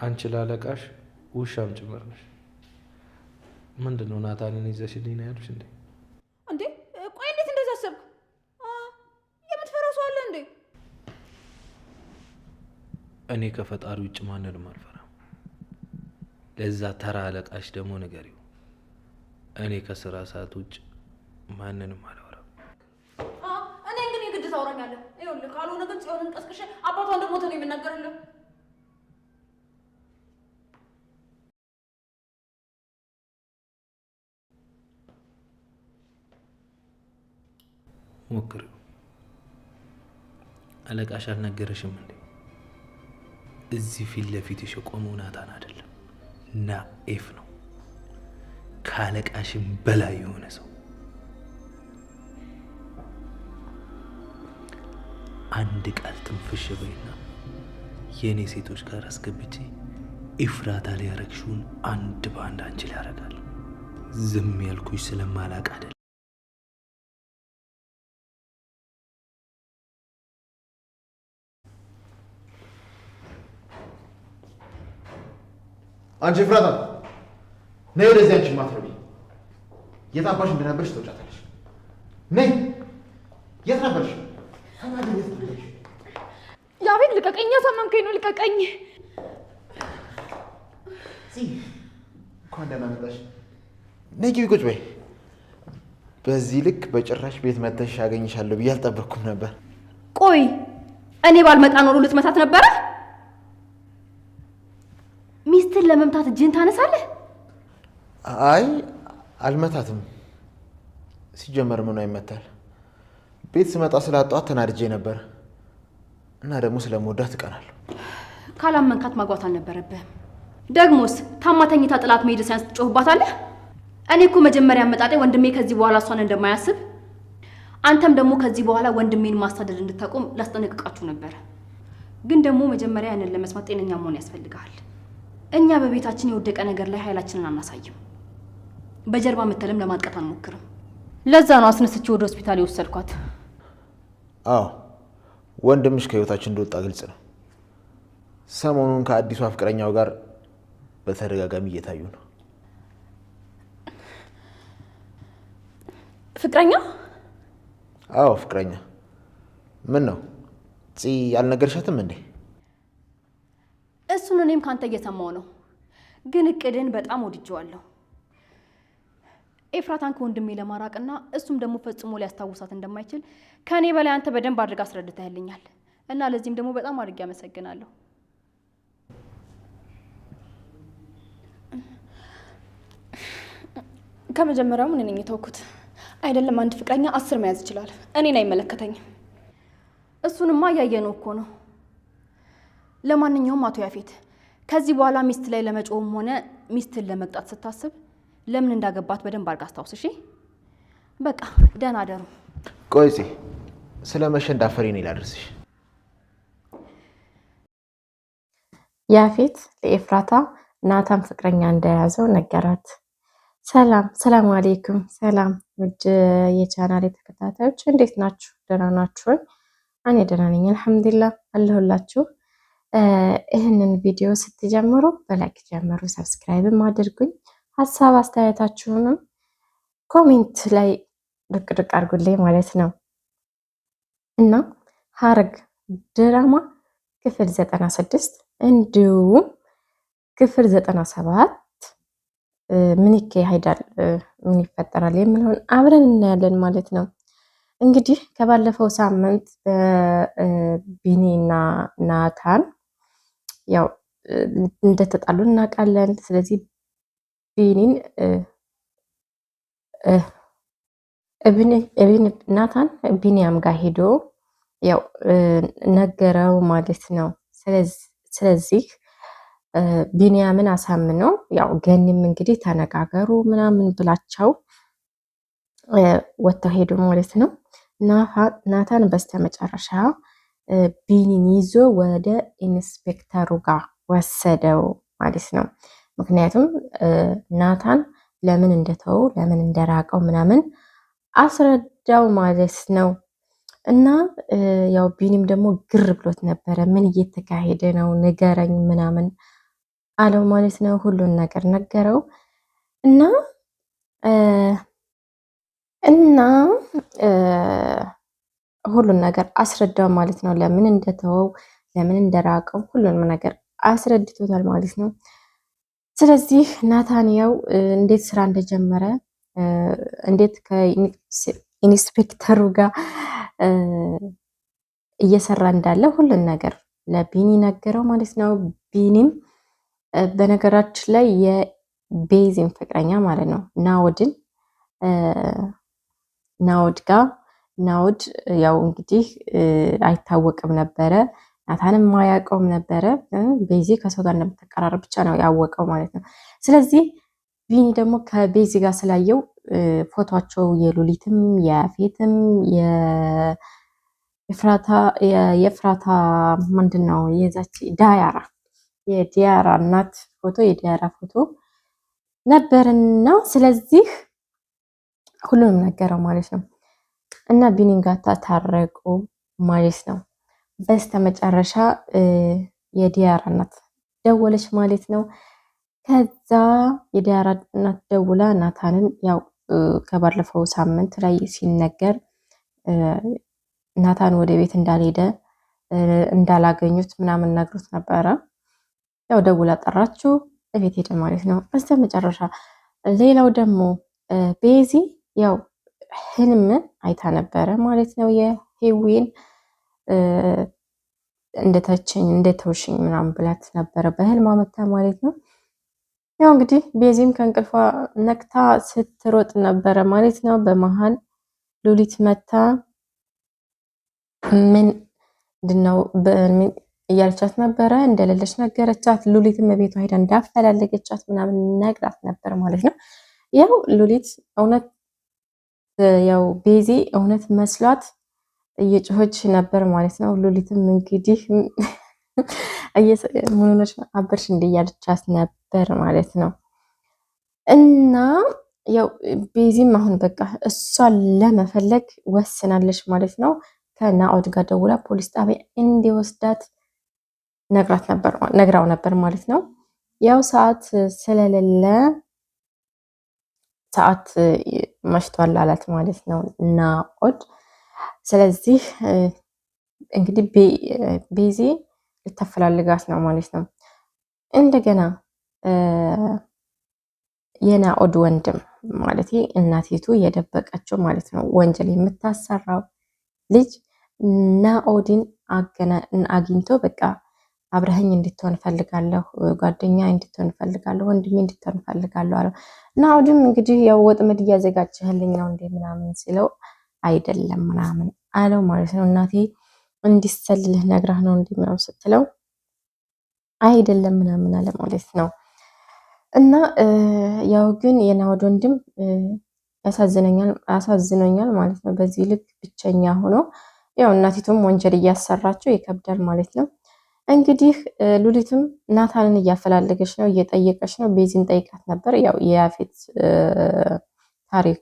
አንቺ ላለቃሽ ውሻም ጭምር ነሽ። ምንድነው ናታንን ይዘሽልኝ ነው ያሉሽ እንዴ? እንዴ ቆይ እንዴት እንደዛ አሰብክ? የምትፈራው ሰው አለ እንዴ? እኔ ከፈጣሪ ውጭ ማንንም አልፈራም። ለዛ ተራ አለቃሽ ደግሞ ንገሪው፣ እኔ ከስራ ሰዓት ውጭ ማንንም አላወራም። እኔ ግን የግድ ታወራኛለህ። ይኸውልህ ካልሆነ ግን ጽዮንን ቀስቅሼ አባቷ እንደሞተ ነው የምናገርልህ። ሞክሪው። አለቃሽ አልነገረሽም እንዴ? እዚህ ፊት ለፊትሽ የቆመው ናታን አይደለም ናኤፍ ነው፣ ከአለቃሽም በላይ የሆነ ሰው። አንድ ቃል ትንፍሽ በይና የእኔ ሴቶች ጋር አስገብቼ ኢፍራታ ላይ ያረግሽውን አንድ በአንድ አንቺ ላይ ያረጋል። ዝም ያልኩሽ ስለማላቅ አይደለም። አንቺ ኢፍራታ ነይ ወደዚህ። አንቺ ማትረቢ የት አባሽ እንደነበርሽ ተውጫታለሽ። ነይ። የት ነበርሽ? ያቤት ልቀቀኝ፣ ያሳመምከኝ ነው። ልቀቀኝ። እንኳን ደህና መጣሽ። ነይ ግቢ ቁጭ በይ። በዚህ ልክ በጭራሽ ቤት መተሽ አገኝሻለሁ ብዬ አልጠበቅኩም ነበር። ቆይ እኔ ባልመጣ ኖሮ ልትመታት ነበረ? ሚስትን ለመምታት እጅን ታነሳለህ? አይ አልመታትም። ሲጀመር ምኑ አይመታል። ቤት ስመጣ ስላጣኋት ተናድጄ ነበር እና ደግሞ ስለምወዳት እቀናለሁ። ካላመንካት ማግባት አልነበረብህም። ደግሞስ ታማተኝታ ጥላት መሄድ ሳይንስ ትጮህባታለህ? እኔ እኮ መጀመሪያ አመጣጤ ወንድሜ ከዚህ በኋላ እሷን እንደማያስብ አንተም ደግሞ ከዚህ በኋላ ወንድሜን ማሳደድ እንድታቆም ላስጠነቅቃችሁ ነበር። ግን ደግሞ መጀመሪያ ያንን ለመስማት ጤነኛ መሆን ያስፈልጋል። እኛ በቤታችን የወደቀ ነገር ላይ ኃይላችንን አናሳይም። በጀርባ መተለም ለማጥቃት አንሞክርም። ለዛ ነው አስነስቼ ወደ ሆስፒታል የወሰድኳት። አዎ ወንድምሽ ከህይወታችን እንደወጣ ግልጽ ነው። ሰሞኑን ከአዲሷ ፍቅረኛው ጋር በተደጋጋሚ እየታዩ ነው። ፍቅረኛ? አዎ ፍቅረኛ። ምን ነው ፂ አልነገርሻትም እንዴ? እሱን እኔም ካንተ እየሰማው ነው። ግን እቅድን በጣም ወድጄዋለሁ። ኤፍራታን ከወንድሜ ለማራቅና እሱም ደግሞ ፈጽሞ ሊያስታውሳት እንደማይችል ከኔ በላይ አንተ በደንብ አድርጋ አስረድተህልኛል እና ለዚህም ደግሞ በጣም አድርጌ አመሰግናለሁ። ከመጀመሪያው ምን ነኝ የተውኩት? አይደለም አንድ ፍቅረኛ 10 መያዝ ይችላል። እኔን አይመለከተኝም። እሱንማ እያየነው እኮ ነው። ለማንኛውም አቶ ያፌት ከዚህ በኋላ ሚስት ላይ ለመጮህም ሆነ ሚስትን ለመቅጣት ስታስብ ለምን እንዳገባት በደንብ አድርጋ አስታውስ። እሺ በቃ ደህና አደሩ። ቆይ ፂ ስለመሸ እንዳፈሪ ነው ላድርስሽ። ያፌት ለኤፍራታ ናታን ፍቅረኛ እንደያዘው ነገራት። ሰላም አለይኩም። ሰላም ውድ የቻናሌ ተከታታዮች እንዴት ናችሁ? ደህና ናችሁ? እኔ ደህና ነኝ አልሐምዱሊላህ አለሁላችሁ። ይህንን ቪዲዮ ስትጀምሩ በላይክ ጀምሩ፣ ሰብስክራይብም አድርጉኝ። ሀሳብ አስተያየታችሁንም ኮሜንት ላይ ድቅ አድርጉልኝ ማለት ነው እና ሐረግ ድራማ ክፍል 96 እንዲሁም ክፍል 97 ምን ይካሄዳል፣ ምን ይፈጠራል የሚለውን አብረን እናያለን ማለት ነው። እንግዲህ ከባለፈው ሳምንት ቢኒና ናታን ያው እንደተጣሉ እናውቃለን። ስለዚህ ቢኒን ናታን ቢኒያም ጋር ሄዶ ያው ነገረው ማለት ነው። ስለዚህ ቢኒያምን አሳምነው ያው ገኒም እንግዲህ ተነጋገሩ ምናምን ብላቸው ወጥተው ሄዱ ማለት ነው። ናታን በስተመጨረሻ ቢኒን ይዞ ወደ ኢንስፔክተሩ ጋር ወሰደው ማለት ነው። ምክንያቱም ናታን ለምን እንደተው ለምን እንደራቀው ምናምን አስረዳው ማለት ነው። እና ያው ቢኒም ደግሞ ግር ብሎት ነበረ። ምን እየተካሄደ ነው ንገረኝ ምናምን አለው ማለት ነው። ሁሉን ነገር ነገረው እና እና ሁሉን ነገር አስረዳው ማለት ነው። ለምን እንደተወው ለምን እንደራቀው ሁሉንም ነገር አስረድቶታል ማለት ነው። ስለዚህ ናታንያው እንዴት ስራ እንደጀመረ እንዴት ከኢንስፔክተሩ ጋር እየሰራ እንዳለ ሁሉን ነገር ለቢኒ ነገረው ማለት ነው። ቢኒም በነገራችን ላይ የቤዚን ፍቅረኛ ማለት ነው ናኦድ ጋር ናኦድ ያው እንግዲህ አይታወቅም ነበረ። ናታንም ማያውቀውም ነበረ። ቤዚ ከሰው ጋር እንደምትቀራረብ ብቻ ነው ያወቀው ማለት ነው። ስለዚህ ቢኒ ደግሞ ከቤዚ ጋር ስላየው ፎቶቸው የሉሊትም የፌትም የፍራታ ምንድን ነው የዛች የዲያራ እናት ፎቶ የዲያራ ፎቶ ነበርና ስለዚህ ሁሉንም ነገረው ማለት ነው። እና ቢኒን ጋር ታረቁ ማለት ነው። በስተመጨረሻ የዲያራ እናት ደወለች ማለት ነው። ከዛ የዲያራ እናት ደውላ ናታንን ያው ከባለፈው ሳምንት ላይ ሲነገር ናታን ወደ ቤት እንዳልሄደ እንዳላገኙት ምናምን ነግሮት ነበረ። ያው ደውላ ጠራችው፣ ቤት ሄደ ማለት ነው። በስተመጨረሻ ሌላው ደግሞ ቤዚ ያው ህልም አይታ ነበረ ማለት ነው። የሄዊን እንደተውሽኝ ምናምን ብላት ነበረ በህልም መታ ማለት ነው። ያው እንግዲህ ቤዚም ከእንቅልፏ ነቅታ ስትሮጥ ነበረ ማለት ነው። በመሃል ሉሊት መታ ምንድነው እያለቻት ነበረ። እንደሌለች ነገረቻት። ሉሊትም ቤቷ ሄዳ እንዳፈላለገቻት ምናምን ነግራት ነበር ማለት ነው። ያው ሉሊት እውነት ያው ቤዚ እውነት መስሏት እየጮኸች ነበር ማለት ነው። ሉሊትም እንግዲህ ምንሆነች አበርሽ እንደ እያለቻት ነበር ማለት ነው። እና ያው ቤዚም አሁን በቃ እሷን ለመፈለግ ወስናለች ማለት ነው። ከናኦድ ጋር ደውላ ፖሊስ ጣቢያ እንዲወስዳት ነግራው ነበር ማለት ነው። ያው ሰዓት ስለሌለ ሰዓት መሽቷል አላት ማለት ነው ናኦድ። ስለዚህ እንግዲህ ቤዚ ልታፈላልጋት ነው ማለት ነው። እንደገና የናኦድ ወንድም ማለት እናቲቱ የደበቀችው ማለት ነው ወንጀል የምታሰራው ልጅ ናኦድን አግኝቶ በቃ አብረኸኝ እንድትሆን ፈልጋለሁ፣ ጓደኛ እንድትሆን ፈልጋለሁ፣ ወንድሜ እንድትሆን ፈልጋለሁ አለው። ናኦድም እንግዲህ ያው ወጥመድ እያዘጋጀህልኝ ነው እንዴ ምናምን ሲለው አይደለም ምናምን አለው ማለት ነው። እናቴ እንዲሰልልህ ነግራህ ነው እንዴ ምናምን ስትለው አይደለም ምናምን አለ ማለት ነው። እና ያው ግን የናኦድ ወንድም ያሳዝነኛል ማለት ነው። በዚህ ልክ ብቸኛ ሆኖ ያው እናቲቱም ወንጀል እያሰራቸው ይከብዳል ማለት ነው። እንግዲህ ሉሊትም ናታንን እያፈላለገች ነው፣ እየጠየቀች ነው። ቤዚን ጠይቃት ነበር ያው የያፌት ታሪኩ